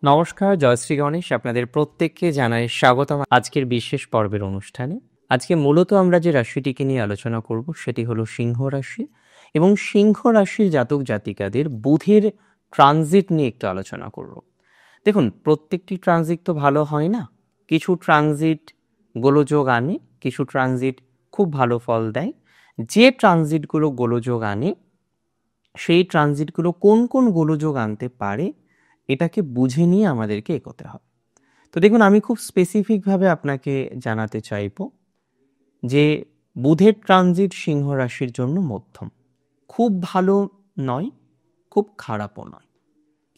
নমস্কার, জয়শ্রী গণেশ। আপনাদের প্রত্যেককে জানাই স্বাগতম আজকের বিশেষ পর্বের অনুষ্ঠানে। আজকে মূলত আমরা যে রাশিটিকে নিয়ে আলোচনা করব সেটি হলো সিংহ রাশি, এবং সিংহ রাশির জাতক জাতিকাদের বুধের ট্রানজিট নিয়ে একটু আলোচনা করব। দেখুন, প্রত্যেকটি ট্রানজিট তো ভালো হয় না। কিছু ট্রানজিট গোলযোগ আনে, কিছু ট্রানজিট খুব ভালো ফল দেয়। যে ট্রানজিটগুলো গোলযোগ আনে, সেই ট্রানজিটগুলো কোন কোন গোলযোগ আনতে পারে এটাকে বুঝে নিয়ে আমাদেরকে এগোতে হবে। তো দেখুন, আমি খুব স্পেসিফিকভাবে আপনাকে জানাতে চাইবো যে বুধের ট্রানজিট সিংহ রাশির জন্য মধ্যম, খুব ভালো নয়, খুব খারাপও নয়।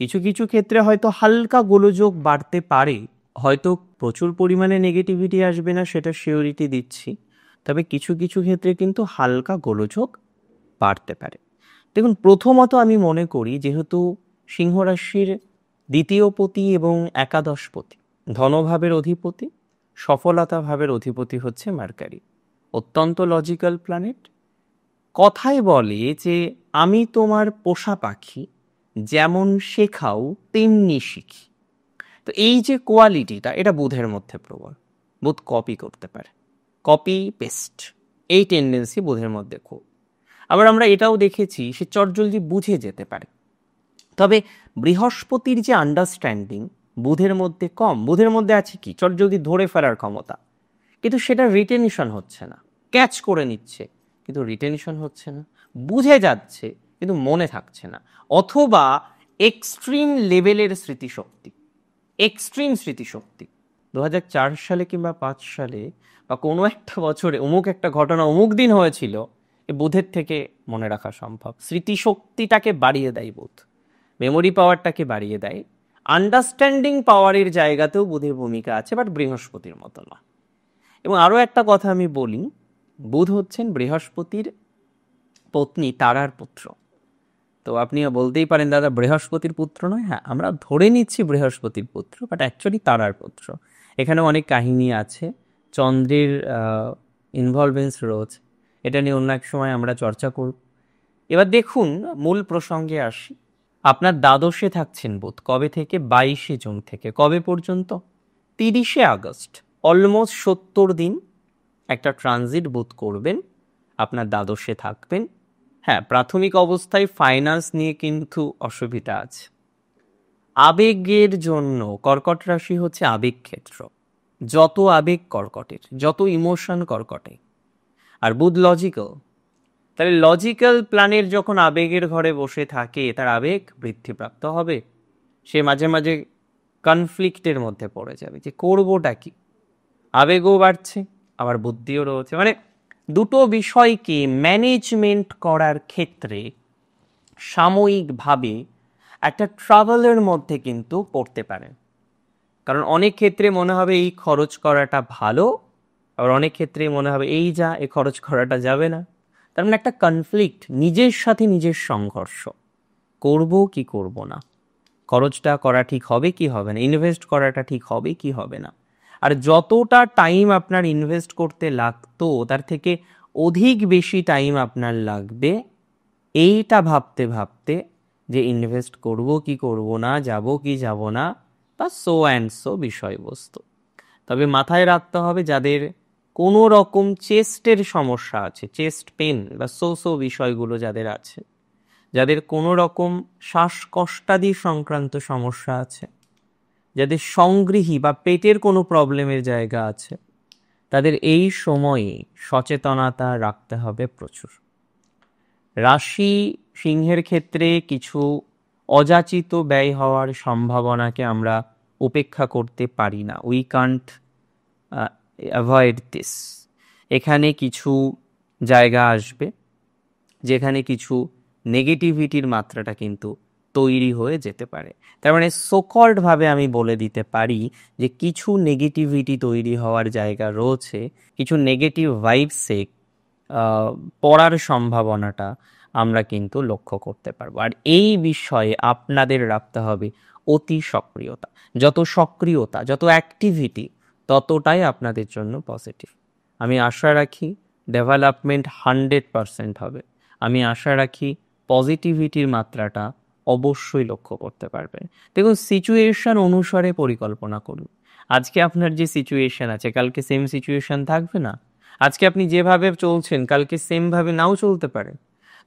কিছু কিছু ক্ষেত্রে হয়তো হালকা গোলযোগ বাড়তে পারে, হয়তো প্রচুর পরিমাণে নেগেটিভিটি আসবে না, সেটা সিওরিটি দিচ্ছি। তবে কিছু কিছু ক্ষেত্রে কিন্তু হালকা গোলযোগ বাড়তে পারে। দেখুন, প্রথমত আমি মনে করি, যেহেতু সিংহ রাশির দ্বিতীয় পতি এবং একাদশ পতি, ধনভাবের অধিপতি, সফলতা ভাবের অধিপতি হচ্ছে মার্কারি, অত্যন্ত লজিক্যাল প্ল্যানেট। কথায় বলে যে আমি তোমার পোষা পাখি, যেমন শেখাও তেমনি শিখি। তো এই যে কোয়ালিটিটা, এটা বুধের মধ্যে প্রবল। বুধ কপি করতে পারে, কপি পেস্ট, এই টেন্ডেন্সি বুধের মধ্যে খুব। আবার আমরা এটাও দেখেছি সে চটজলদি বুঝে যেতে পারে। তবে বৃহস্পতির যে আন্ডারস্ট্যান্ডিং বুধের মধ্যে কম। বুধের মধ্যে আছে কি, চটজলদি ধরে ফেলার ক্ষমতা, কিন্তু সেটা রিটেনশন হচ্ছে না। ক্যাচ করে নিচ্ছে কিন্তু রিটেনশন হচ্ছে না, বুঝে যাচ্ছে কিন্তু মনে থাকছে না। অথবা এক্সট্রিম লেভেলের স্মৃতিশক্তি, এক্সট্রিম স্মৃতিশক্তি। 2004 সালে কিংবা 5 সালে বা কোনো একটা বছরে অমুক একটা ঘটনা অমুক দিন হয়েছিল, এ বুধের থেকে মনে রাখা সম্ভব। স্মৃতিশক্তিটাকে বাড়িয়ে দেয় বুধ, মেমোরি পাওয়ারটাকে বাড়িয়ে দেয়। আন্ডারস্ট্যান্ডিং পাওয়ারের জায়গাতেও বুধের ভূমিকা আছে, বাট বৃহস্পতির মতো না। এবং আরও একটা কথা আমি বলি, বুধ হচ্ছেন বৃহস্পতির পত্নী তারার পুত্র। তো আপনি বলতেই পারেন, দাদা বৃহস্পতির পুত্র নয়? হ্যাঁ, আমরা ধরে নিচ্ছি বৃহস্পতির পুত্র, বাট অ্যাকচুয়ালি তারার পুত্র। এখানে অনেক কাহিনী আছে, চন্দ্রের ইনভলভেন্স রয়েছে, এটা নিয়ে অন্য এক সময় আমরা চর্চা করব। এবার দেখুন, মূল প্রসঙ্গে আসি। আপনার দ্বাদশে থাকছেন বুধ কবে থেকে? 22শে জুন থেকে। কবে পর্যন্ত? 30শে আগস্ট। অলমোস্ট 70 দিন একটা ট্রানজিট বুধ করবেন, আপনার দ্বাদশে থাকবেন। হ্যাঁ, প্রাথমিক অবস্থায় ফাইন্যান্স নিয়ে কিন্তু অসুবিধা আছে। আবেগের জন্য, কর্কট রাশি হচ্ছে আবেগ ক্ষেত্র, যত আবেগ কর্কটের, যত ইমোশন কর্কটে। আর বুধ লজিক্যাল, তাহলে লজিক্যাল প্ল্যানের যখন আবেগের ঘরে বসে থাকে, তার আবেগ বৃদ্ধিপ্রাপ্ত হবে। সে মাঝে মাঝে কনফ্লিক্টের মধ্যে পড়ে যাবে যে করবোটা কি। আবেগও বাড়ছে, আবার বুদ্ধিও রয়েছে, মানে দুটো বিষয়কে ম্যানেজমেন্ট করার ক্ষেত্রে সাময়িকভাবে একটা ট্রাভেলের মধ্যে কিন্তু পড়তে পারেন। কারণ অনেক ক্ষেত্রে মনে হবে এই খরচ করাটা ভালো, আবার অনেক ক্ষেত্রে মনে হবে এই যা, এ খরচ করাটা যাবে না। তার মানে একটা কনফ্লিক্ট, নিজের সাথে নিজের সংঘর্ষ, করব কি করব না, খরচটা করা ঠিক হবে কি হবে না, ইনভেস্ট করাটা ঠিক হবে কি হবে না। আর যতটা টাইম আপনার ইনভেস্ট করতে লাগতো, তার থেকে অধিক বেশি টাইম আপনার লাগবে এইটা ভাবতে ভাবতে যে ইনভেস্ট করব কি করব না, যাব কি যাব না, বা সো অ্যান্ড সো বিষয়বস্তু। তবে মাথায় রাখতে হবে, যাদের কোনো রকম চেস্টের সমস্যা আছে, চেস্ট পেন বা সো বিষয়গুলো যাদের আছে, যাদের কোনো রকম শ্বাসকষ্টাদি সংক্রান্ত সমস্যা আছে, যাদের সংগৃহী বা পেটের কোনো প্রবলেমের জায়গা আছে, তাদের এই সময়ে সচেতনতা রাখতে হবে প্রচুর। রাশি সিংহের ক্ষেত্রে কিছু অযাচিত ব্যয় হওয়ার সম্ভাবনাকে আমরা উপেক্ষা করতে পারি না। We can't avoid this. এখানে কিছু জায়গা আসবে যেখানে কিছু নেগেটিভিটির মাত্রাটা কিন্তু তৈরি হয়ে যেতে পারে। তার মানে সোকল্ড ভাবে আমি বলে দিতে পারি যে কিছু নেগেটিভিটি তৈরি হওয়ার জায়গা রয়েছে, কিছু নেগেটিভ ভাইবসে পড়ার সম্ভাবনাটা আমরা কিন্তু লক্ষ্য করতে পারবো। আর এই বিষয়ে আপনাদের রাখতে হবে অতি সক্রিয়তা। যত সক্রিয়তা, যত অ্যাক্টিভিটি, ততটাই আপনাদের জন্য পজিটিভ। আমি আশা রাখি ডেভেলপমেন্ট 100% হবে। আমি আশা রাখি পজিটিভিটির মাত্রাটা অবশ্যই লক্ষ্য করতে পারবেন। দেখুন, সিচুয়েশন অনুসারে পরিকল্পনা করুন। আজকে আপনার যে সিচুয়েশন আছে, কালকে সেম সিচুয়েশন থাকবে না। আজকে আপনি যেভাবে চলছেন, কালকে সেম ভাবে নাও চলতে পারে।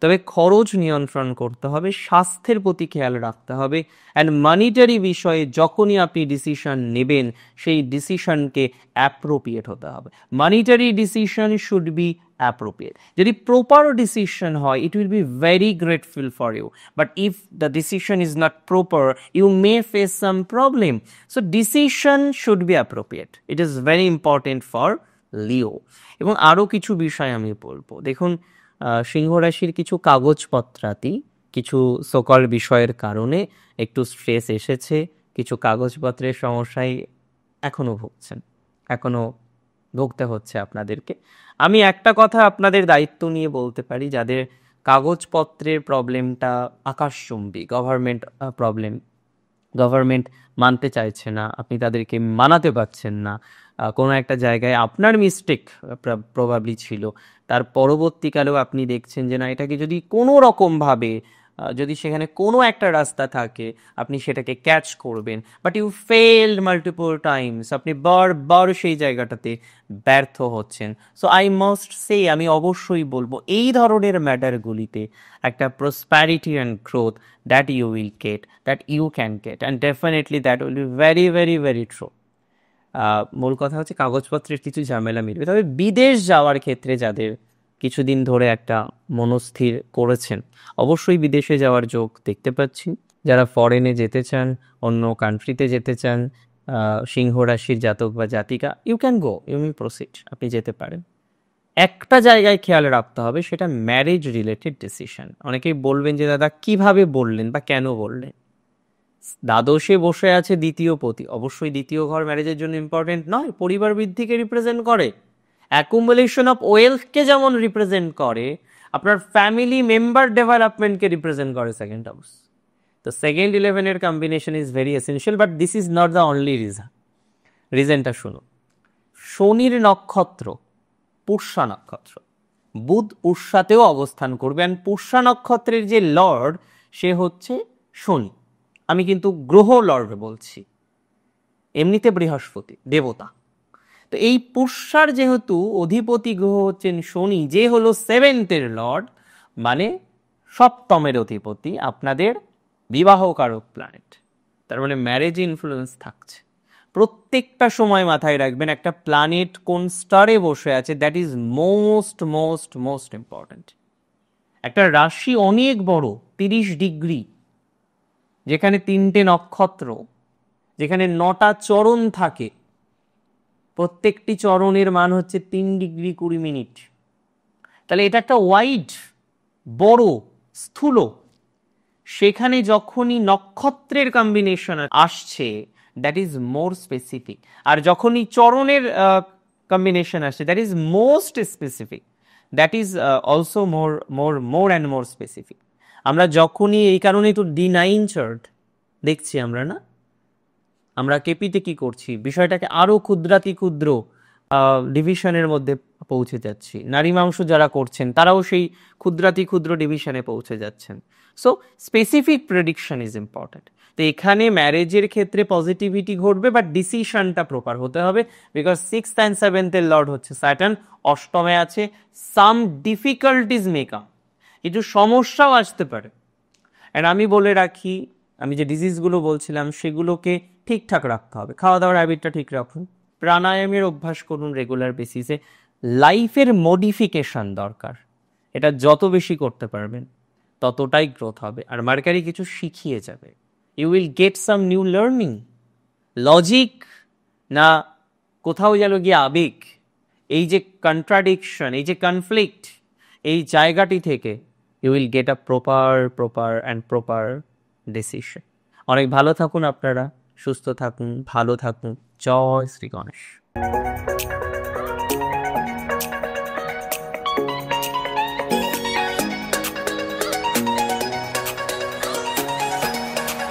তবে খরচ নিয়ন্ত্রণ করতে হবে, স্বাস্থ্যের প্রতি খেয়াল রাখতে হবে, অ্যান্ড মানিটারি বিষয়ে যখনই আপনি ডিসিশন নেবেন, সেই ডিসিশনকে অ্যাপ্রোপ্রিয়েট হতে হবে। Monetary decision should be appropriate. যদি প্রপার ডিসিশন হয়, it will be very grateful for you, but if the decision is not proper, you may face some problem. So decision should be appropriate. It is very important for Leo. এবং আরও কিছু বিষয় আমি বলবো। দেখুন, সিংহ রাশির কিছু কাগজপত্রাদি, কিছু সকল বিষয়ের কারণে একটু স্ট্রেস এসেছে, কিছু কাগজপত্রের সমস্যায় এখনো ভুগছেন, এখনো ভুগতে হচ্ছে আপনাদেরকে। আমি একটা কথা আপনাদের দায়িত্ব নিয়ে বলতে পারি, যাদের কাগজপত্রের প্রবলেমটা আকাশচুম্বী, গভর্নমেন্ট প্রবলেম, গভর্নমেন্ট মানতে চাইছে না, আপনি তাদেরকে মানাতে পারছেন না, কোনো একটা জায়গায় আপনার মিস্টেক প্রবাবলি ছিল, তার পরবর্তীকালেও আপনি দেখছেন যে না, এটাকে যদি কোনো রকমভাবে যদি সেখানে কোনো একটা রাস্তা থাকে আপনি সেটাকে ক্যাচ করবেন, but you failed multiple times, আপনি বারবার সেই জায়গাটাতে ব্যর্থ হচ্ছেন। সো আই মাস্ট সে, আমি অবশ্যই বলবো, এই ধরনের ম্যাটারগুলিতে একটা prosperity and growth that you will get, that you can get, and definitely that will be very very very true. মূল কথা হচ্ছে কাগজপত্রের কিছু ঝামেলা মিলবে। তবে বিদেশ যাওয়ার ক্ষেত্রে যাদের কিছুদিন ধরে একটা মনস্থির করেছেন, অবশ্যই বিদেশে যাওয়ার যোগ দেখতে পাচ্ছি। যারা ফরেনে যেতে চান, অন্য কান্ট্রিতে যেতে চান, সিংহ রাশির জাতক বা জাতিকা, you can go, you will proceed, আপনি যেতে পারেন। একটা জায়গায় খেয়াল রাখতে হবে, সেটা ম্যারেজ রিলেটেড ডিসিশন। অনেকেই বলবেন যে দাদা কিভাবে বললেন বা কেন বললেন? দ্বাদশে বসে আছে দ্বিতীয় পতি, অবশ্যই দ্বিতীয় ঘর ম্যারেজের জন্য ইম্পর্টেন্ট নয়, পরিবার বৃদ্ধিকে রিপ্রেজেন্ট করে, অ্যাকুমুলেশন অফ ওয়েলথকে যেমন রিপ্রেজেন্ট করে, আপনার ফ্যামিলি মেম্বার ডেভেলপমেন্টকে রিপ্রেজেন্ট করে সেকেন্ড হাউস। তো সেকেন্ড 11-এর combination is very essential, but this is not the only reason. রিজনটা শুনো, শনির নক্ষত্র পুষ্যা নক্ষত্র, বুধ উড়সাতেও অবস্থান করবে, অ্যান্ড পুষ্যা নক্ষত্রের যে লর্ড সে হচ্ছে শনি। আমি কিন্তু গ্রহ লর্ড বলছি, এমনিতে বৃহস্পতি দেবতা। তো এই পুষ্যার যেহেতু অধিপতি গ্রহ হচ্ছেন শনি, যে হলো 7th-এর লর্ড, মানে সপ্তমের অধিপতি, আপনাদের বিবাহকারক প্ল্যানেট, তার মানে ম্যারেজ ইনফ্লুয়েন্স থাকছে। প্রত্যেকটা সময় মাথায় রাখবেন একটা প্ল্যানেট কোন স্টারে বসে আছে, that is most most most important. একটা রাশি অনেক বড়, 30 ডিগ্রি, যেখানে 3টে নক্ষত্র, যেখানে 9টা চরণ থাকে, প্রত্যেকটি চরণের মান হচ্ছে 3 ডিগ্রি 20 মিনিট। তাহলে এটা একটা ওয়াইড, বড়, স্থূল। সেখানে যখনই নক্ষত্রের কম্বিনেশন আসছে, দ্যাট ইজ মোর স্পেসিফিক। আর যখনই চরণের কম্বিনেশন আসছে, that is most specific, that is also more more more and more specific. আমরা যখনই, এই কারণেই তো D9 চার্ট দেখছি আমরা, না? আমরা কেপিতে কি করছি, বিষয়টাকে আরো ক্ষুদ্রাতি ক্ষুদ্র ডিভিশনের মধ্যে পৌঁছে যাচ্ছি। নারী মাংস যারা করছেন তারাও সেই ক্ষুদ্রাতি ক্ষুদ্র ডিভিশনে পৌঁছে যাচ্ছেন। So specific prediction is important. তো এখানে ম্যারেজের ক্ষেত্রে পজিটিভিটি ঘটবে, বাট ডিসিশনটা প্রপার হতে হবে, বিকজ 6th and 7th-এর লর্ড হচ্ছে স্যাটার্ন, অষ্টমে আছে। সাম ডিফিকাল্টিজ মে কাম, কিছু সমস্যাও আসতে পারে। অ্যান্ড আমি বলে রাখি, আমি যে ডিজিজগুলো বলছিলাম সেগুলোকে ঠিকঠাক রাখতে হবে, খাওয়া দাওয়ার হ্যাবিটটা ঠিক রাখুন, প্রাণায়ামের অভ্যাস করুন রেগুলার বেসিসে, লাইফের মডিফিকেশন দরকার, এটা যত বেশি করতে পারবেন ততটাই গ্রোথ হবে। আর মার্কারি কিছু শিখিয়ে যাবে, you will get some new learning. Logic না কোথাও যেন গিয়ে আবেগ, এই যে কন্ট্রাডিকশন, এই যে কনফ্লিক্ট, এই জায়গাটি থেকে you will get a proper decision. অনেক ভালো থাকুন আপনারা, সুস্থ থাকুন, ভালো থাকুন। জয় শ্রী গণেশ।